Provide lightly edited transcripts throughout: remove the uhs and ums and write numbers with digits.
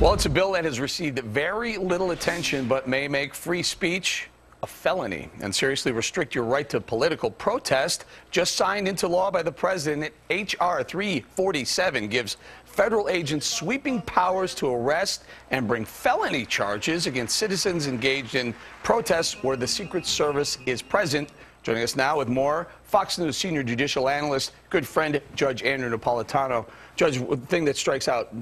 Well, it's a bill that has received very little attention but may make free speech a felony and seriously restrict your right to political protest. Just signed into law by the president, H.R. 347 gives federal agents sweeping powers to arrest and bring felony charges against citizens engaged in protests where the Secret Service is present. Joining us now with more, Fox News senior judicial analyst, good friend, Judge Andrew Napolitano. Judge, the thing that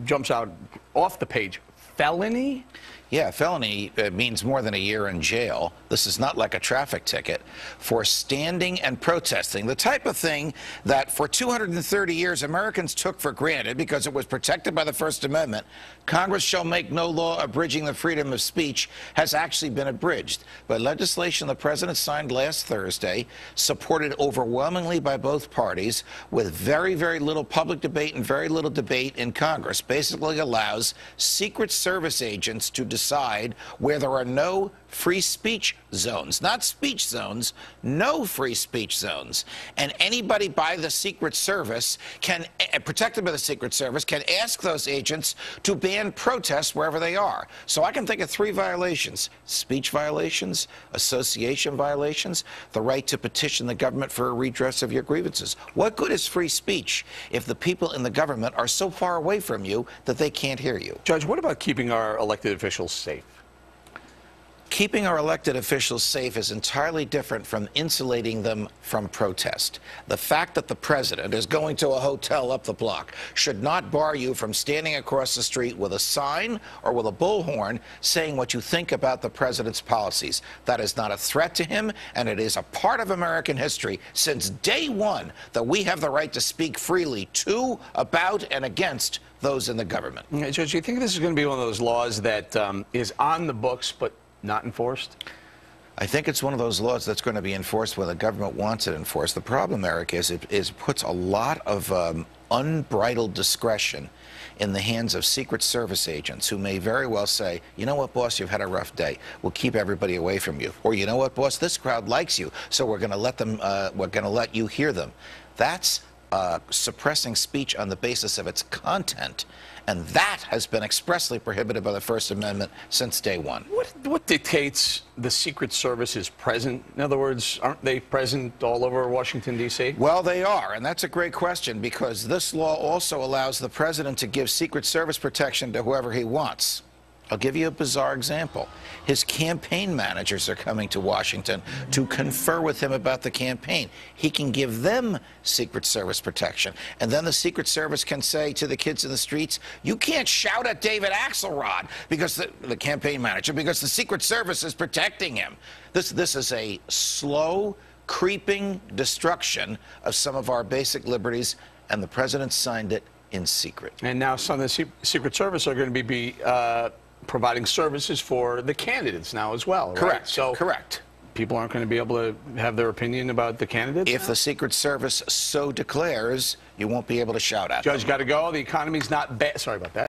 jumps out off the page, felony? Yeah, felony means more than a year in jail. This is not like a traffic ticket. For standing and protesting, the type of thing that for 230 years Americans took for granted because it was protected by the First Amendment, Congress shall make no law abridging the freedom of speech, has actually been abridged by legislation the president signed last Thursday, supported overwhelmingly by both parties, with very, very little public debate and very little debate in Congress. Basically allows Secret Service agents to decide where there are no free speech zones, not speech zones, no free speech zones. And anybody by the Secret Service can, protected by the Secret Service, can ask those agents to ban protests wherever they are. So I can think of 3 violations: speech violations, association violations, the right to petition the government for a redress of your grievances. What good is free speech if the people in the government are so far away from you that they can't hear you? Judge, what about keeping our elected officials safe? Keeping our elected officials safe is entirely different from insulating them from protest. The fact that the president is going to a hotel up the block should not bar you from standing across the street with a sign or with a bullhorn saying what you think about the president's policies. That is not a threat to him, and it is a part of American history since day one that we have the right to speak freely to, about, and against those in the government. Judge, do you think this is going to be one of those laws that is on the books but not enforced? I think it's one of those laws that's going to be enforced when the government wants it enforced. The problem, Eric, is it puts a lot of unbridled discretion in the hands of Secret Service agents who may very well say, you know what, boss, you've had a rough day. We'll keep everybody away from you. Or, you know what, boss, this crowd likes you, so we're going to let you hear them. That's suppressing speech on the basis of its content, and that has been expressly prohibited by the First Amendment since day one. What dictates the Secret Service is present? In other words, aren't they present all over Washington, D.C.? Well, they are, and that's a great question, because this law also allows the president to give Secret Service protection to whoever he wants. I'll give you a bizarre example. His campaign managers are coming to Washington to confer with him about the campaign. He can give them Secret Service protection. And then the Secret Service can say to the kids in the streets, you can't shout at David Axelrod, because the campaign manager, because the Secret Service is protecting him. This is a slow, creeping destruction of some of our basic liberties, and the president signed it in secret. And now some of the Secret Service are going to be providing services for the candidates now as well, right? Correct. So correct. People aren't going to be able to have their opinion about the candidates If now? the Secret Service so declares, you won't be able to shout at them. Judge, got to go. The economy's not bad. Sorry about that.